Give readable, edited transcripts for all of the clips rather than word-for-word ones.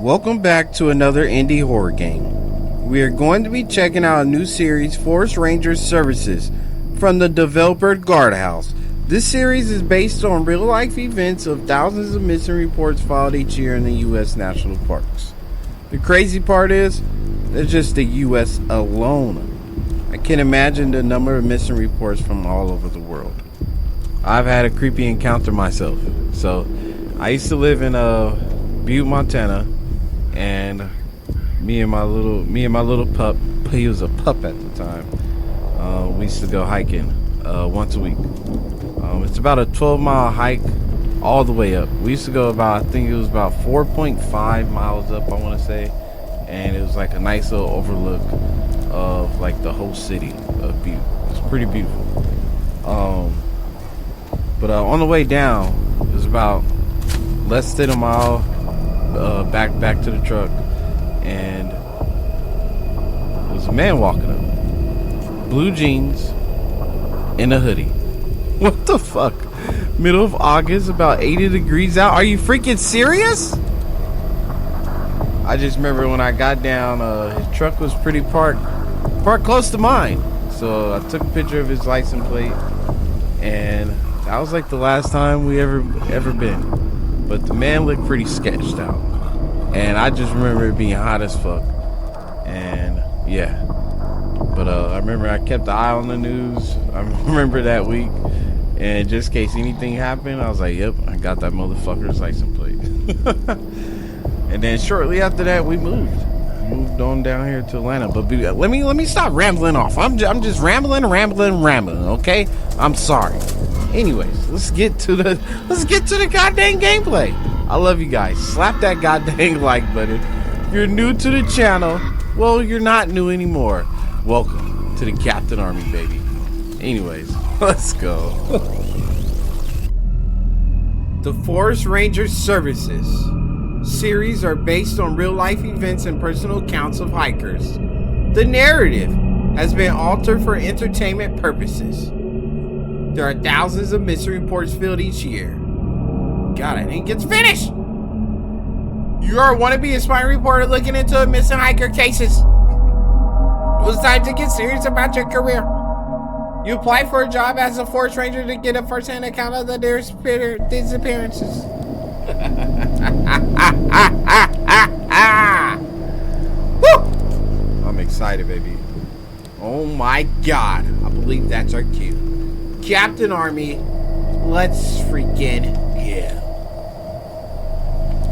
Welcome back to another indie horror game. We are going to be checking out a new series, Forest Ranger Services, from the developer Guardhouse. This series is based on real-life events of thousands of missing reports filed each year in the U.S. national parks. The crazy part is, it's just the U.S. alone. I can't imagine the number of missing reports from all over the world. I've had a creepy encounter myself. So, I used to live in Butte, Montana. And me and my little pup, he was a pup at the time, we used to go hiking once a week. It's about a 12-mile hike all the way up. We used to go about, I think it was about 4.5 miles up, I want to say, and it was like a nice little overlook of like the whole city of Butte. It's pretty beautiful. But on the way down, it was about less than a mile back to the truck, and there was a man walking up, blue jeans and a hoodie. What the fuck? Middle of August, about 80 degrees out. Are you freaking serious? I just remember when I got down, his truck was pretty parked close to mine, so I took a picture of his license plate, and that was like the last time we ever been. But the man looked pretty sketched out. And I just remember it being hot as fuck. And yeah. But I remember I kept the eye on the news. I remember that week. And just in case anything happened, I was like, yep, I got that motherfucker's license plate. And then shortly after that, we moved on down here to Atlanta. But let me stop rambling off. I'm just rambling, okay? I'm sorry. Anyways, let's get to the goddamn gameplay. I love you guys. Slap that goddamn like button. If you're new to the channel, well, you're not new anymore. Welcome to the Captain Army, baby. Anyways, let's go. The Forest Ranger Services series are based on real-life events and personal accounts of hikers. The narrative has been altered for entertainment purposes. There are thousands of missing reports filled each year. God, I didn't get finished! You are a wannabe aspiring reporter looking into missing hiker cases. It was time to get serious about your career. You apply for a job as a forest ranger to get a first-hand account of the disappearances. Woo! I'm excited, baby. Oh my God. I believe that's our cue. Captain Army, let's freaking go.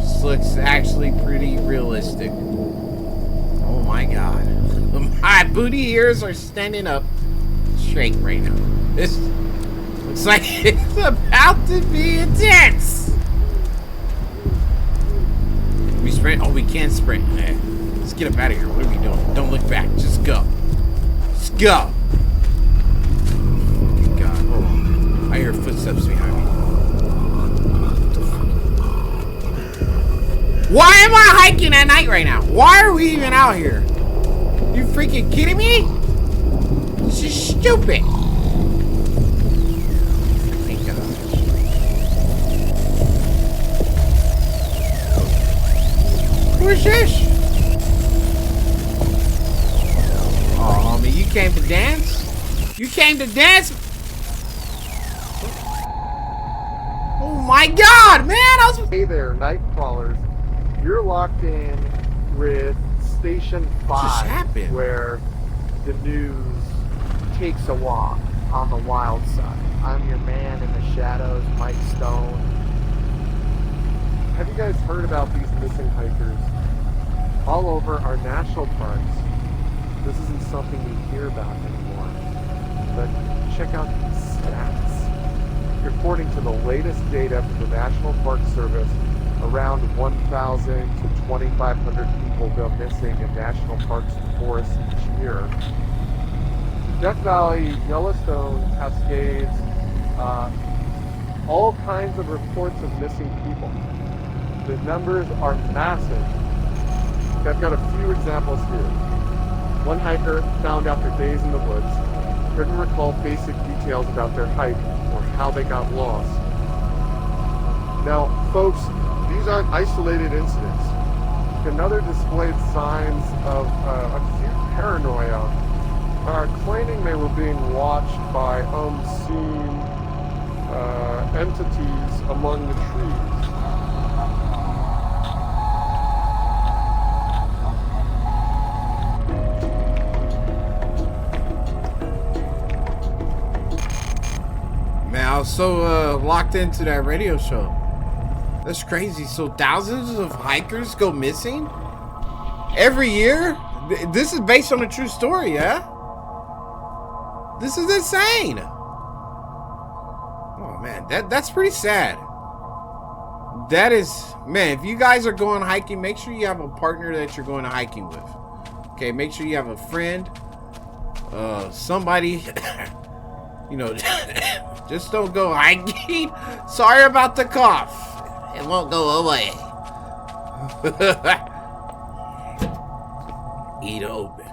This looks actually pretty realistic. Oh my God. My booty ears are standing up straight right now. This looks like it's about to be intense. Can we sprint? Oh, we can sprint. Let's get up out of here. What are we doing? Don't look back. Just go. Let's go. I hear footsteps behind me. Why am I hiking at night right now? Why are we even out here? You freaking kidding me? This is stupid. Thank God. Who is this? Oh, homie, you came to dance? You came to dance? Oh my God, man! Hey there, night crawlers. You're locked in with Station 5, where the news takes a walk on the wild side. I'm your man in the shadows, Mike Stone. Have you guys heard about these missing hikers all over our national parks? This isn't something we hear about anymore. But check out these stats. According to the latest data from the National Park Service, around 1,000 to 2,500 people go missing in national parks and forests each year. Death Valley, Yellowstone, Cascades, all kinds of reports of missing people. The numbers are massive. I've got a few examples here. One hiker found after days in the woods couldn't recall basic details about their hike or how they got lost. Now, folks, these aren't isolated incidents. another displayed signs of acute paranoia, claiming they were being watched by unseen entities among the trees. Man, I was so locked into that radio show. That's crazy. So thousands of hikers go missing every year? This is based on a true story, yeah? This is insane. Oh man, that's pretty sad. That is, man, if you guys are going hiking, make sure you have a partner that you're going hiking with. Okay, make sure you have a friend, somebody, you know, just don't go hiking. Sorry about the cough. It won't go away. Eat open.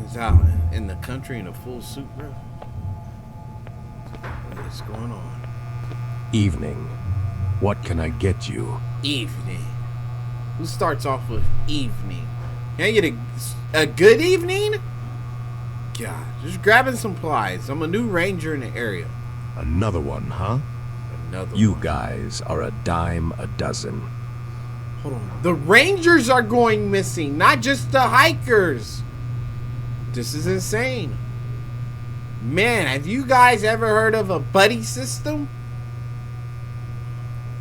He's out in the country in a full suit, bro. What is going on? Evening. What can I get you? Evening. Who starts off with evening? Can I get a good evening? God, just grabbing some supplies. I'm a new ranger in the area. Another one, huh? Another You one. guys are a dime a dozen. Hold on. The rangers are going missing, not just the hikers. This is insane. Man, have you guys ever heard of a buddy system?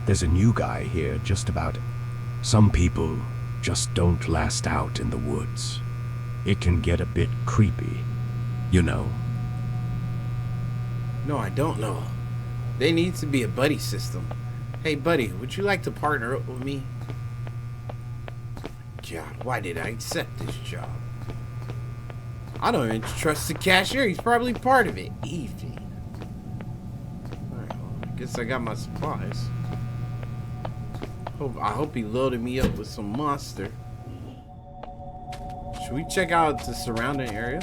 There's a new guy here just about. Some people just don't last out in the woods. It can get a bit creepy, you know. No, I don't know. There needs to be a buddy system. Hey, buddy, would you like to partner up with me? God, why did I accept this job? I don't even trust the cashier. He's probably part of it. Evening. Alright, well, I guess I got my supplies. I hope he loaded me up with some monster. Should we check out the surrounding area?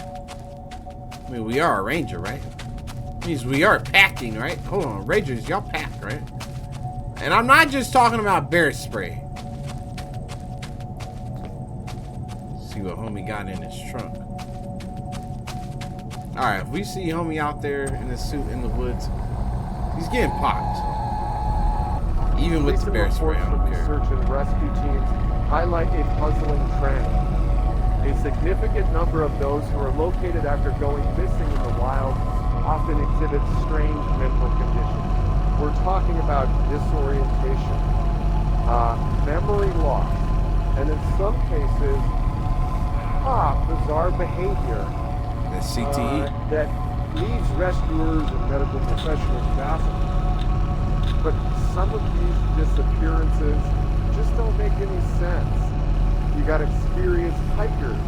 I mean, we are a ranger, right? Means we are packing, right? Hold on, rangers, y'all pack, right? And I'm not just talking about bear spray. See what homie got in his trunk. Alright, if we see homie out there in a suit in the woods, he's getting popped. Even with the bear spray, I don't care. Search and rescue teams highlight a puzzling trend. A significant number of those who are located after going missing in the wild often exhibit strange mental conditions. We're talking about disorientation, memory loss, and in some cases, bizarre behavior. That's CTE. That leaves rescuers and medical professionals baffled. But some of these disappearances just don't make any sense. You got experienced hikers,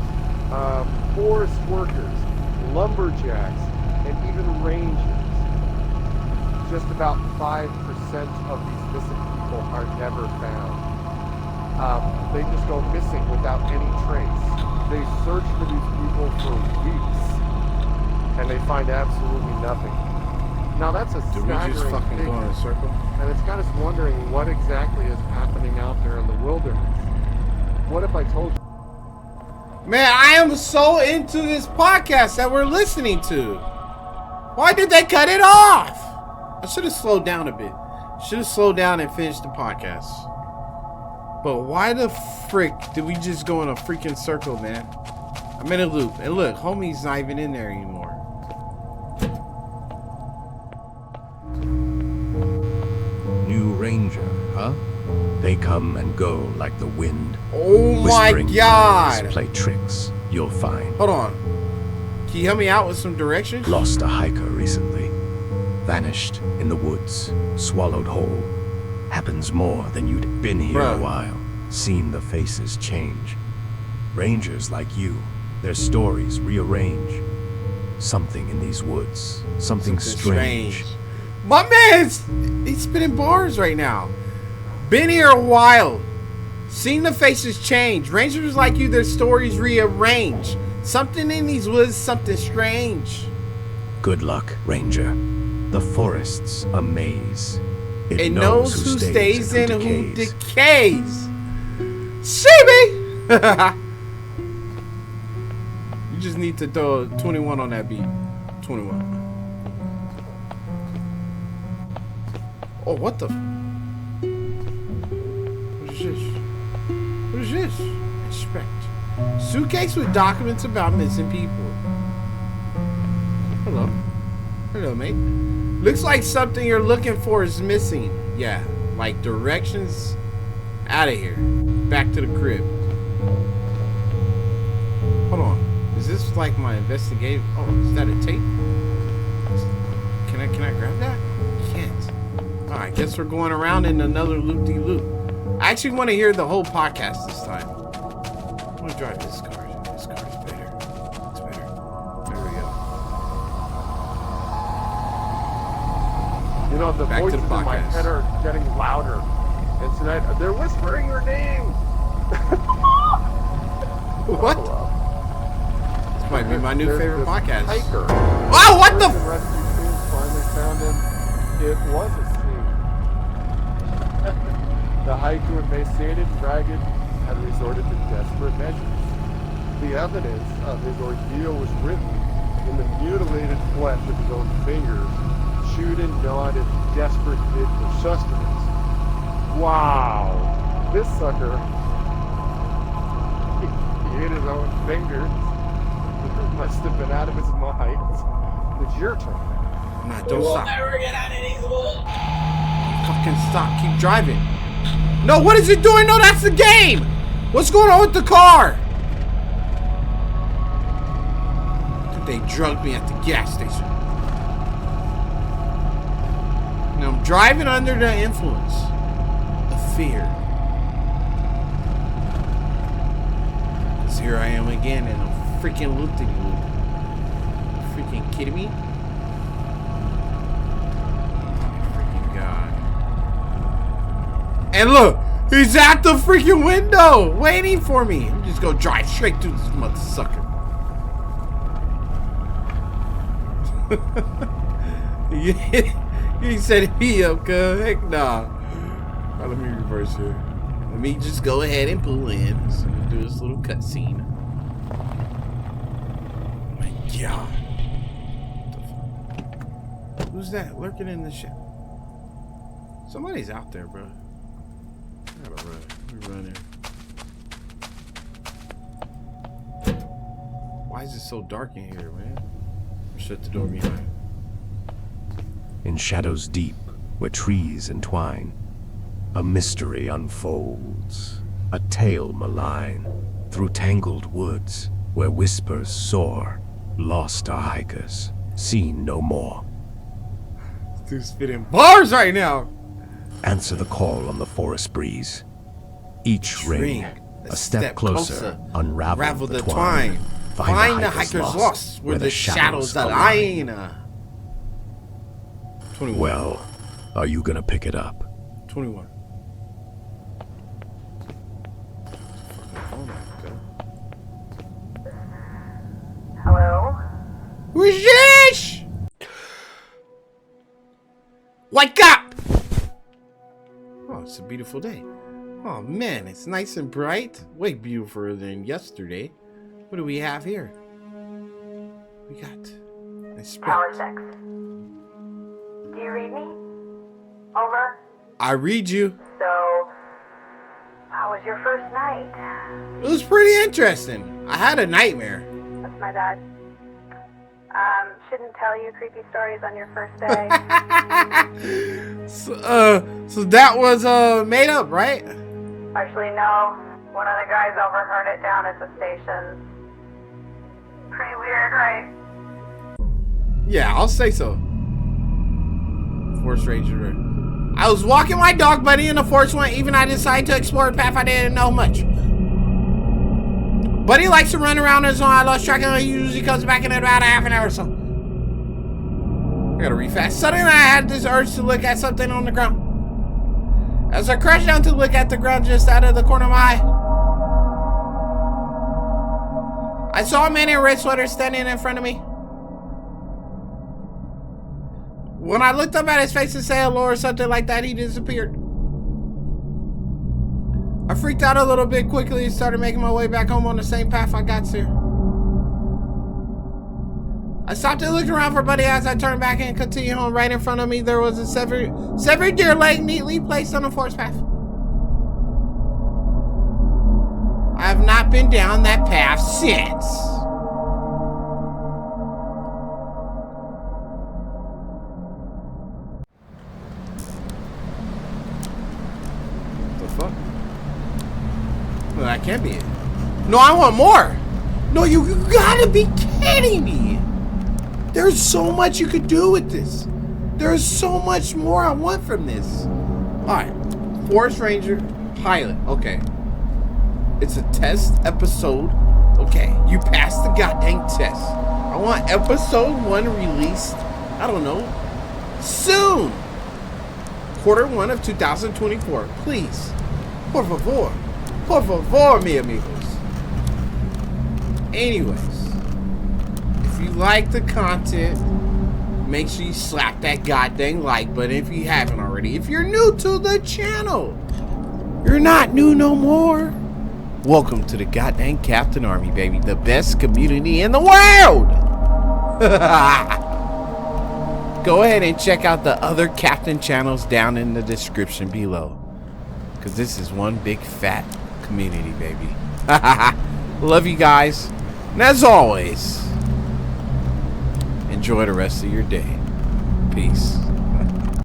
forest workers, lumberjacks, and even rangers. Just about 5% of these missing people are never found. They just go missing without any trace. They search for these people for weeks, and they find absolutely nothing. Now that's a Did we just staggering fucking figure, go in a circle? and it's got us wondering what exactly is happening out there in the wilderness. What if I told you? Man, I am so into this podcast that we're listening to. Why did they cut it off? I should have slowed down a bit. Should have slowed down and finished the podcast. But why the frick did we just go in a freaking circle, man? I'm in a loop. And look, homie's not even in there anymore. New ranger, huh? They come and go like the wind. Oh my Whispering god. fires play tricks, you'll find. Hold on. Can you help me out with some directions? Lost a hiker recently. Vanished in the woods. Swallowed whole. Happens more than you'd been here Bruh. a while. Seen the faces change. Rangers like you, their stories rearrange. Something in these woods. Something strange. My man's he's spitting bars right now. Been here a while. Seen the faces change. Rangers like you, their stories rearrange. Something in these woods, something strange. Good luck, Ranger. The forest's a maze. It knows who stays and who decays. decays. SiBi! You just need to throw a 21 on that beat. 21. Oh, what the? What is this? What is this? Inspect. Suitcase with documents about missing people. Hello. Hello, mate. Looks like something you're looking for is missing. Yeah, like directions out of here. Back to the crib. Hold on. Is this like my investigative? Oh, is that a tape? Can I grab that? Can't. Alright, guess we're going around in another loop-de-loop. I actually want to hear the whole podcast this time. I want to drive this car. This car's better. It's better. There we go. You know, the Back to voices the in my podcast. head are getting louder. And tonight, they're whispering your name. What? This might be my new There's favorite this podcast. Hiker. Oh, what the? Search and rescue teams finally found him. It was a scene. The hiker, emaciated and ragged, had resorted to desperate measures. The evidence of his ordeal was written in the mutilated flesh of his own fingers, chewed and gnawed in desperate bid for sustenance. Wow! This sucker, he ate his own fingers. Must have been out of his mind. It's your turn. Nah, don't stop. Fucking stop. Keep driving. No, what is it doing? No, that's the game. What's going on with the car? I think they drugged me at the gas station. Now I'm driving under the influence of fear. 'Cause here I am again in a freaking loop-de-loop. Freaking kidding me? Freaking God. And look, he's at the freaking window waiting for me. I'm just gonna drive straight through this mother sucker. He said he up, cuz. Heck nah. Right, let me reverse here. Let me just go ahead and pull in. So do this little cutscene. My God. What the fuck? Who's that lurking in the ship? Somebody's out there, bro. I gotta run. Let me run in. Why is it so dark in here, man? Shut the door behind. In shadows deep, where trees entwine, a mystery unfolds, a tale malign. Through tangled woods, where whispers soar, lost are hikers, seen no more. Dude's spitting bars right now. Answer the call on the forest breeze. Each ring, a step closer, unravel the twine. Find the hikers lost where the shadows align. 21. Well, are you gonna pick it up? 21. Hello? Who's this? Wake up! Oh, it's a beautiful day. Oh man, it's nice and bright. Way beautifuler than yesterday. What do we have here? We got Power 6. Do you read me? Over. I read you. So, how was your first night? It was pretty interesting. I had a nightmare. That's my bad. Shouldn't tell you creepy stories on your first day. So that was made up, right? Actually, no. One of the guys overheard it down at the station. Pretty weird, right? Yeah, I'll say so. Forest Ranger. I was walking my dog buddy in the forest one even I decided to explore a path I didn't know much. Buddy likes to run around his own. I lost track of him. He usually comes back in about a half an hour or so. I gotta refast. Suddenly I had this urge to look at something on the ground. As I crouched down to look at the ground just out of the corner of my eye, I saw a man in a red sweater standing in front of me. When I looked up at his face and said hello or something like that, he disappeared. I freaked out a little bit quickly and started making my way back home on the same path I got to. I stopped and looked around for Buddy as I turned back and continued home. Right in front of me, there was a severed deer leg neatly placed on the forest path. I have not been down that path since. The fuck? Well, that can't be it. No, I want more. No, you gotta be kidding me. There's so much you could do with this. There's so much more I want from this. Alright. Forest Ranger pilot. Okay. It's a test episode. Okay. You passed the goddamn test. I want episode 1 released, I don't know, soon. Q1 of 2024. Please. Por favor. Por favor, mi amigos. Anyways. If you like the content, make sure you slap that goddamn like button if you haven't already. If you're new to the channel, you're not new no more. Welcome to the goddamn Captain Army, baby. The best community in the world. Go ahead and check out the other Captain channels down in the description below. Because this is one big fat community, baby. Love you guys. And as always, enjoy the rest of your day. Peace.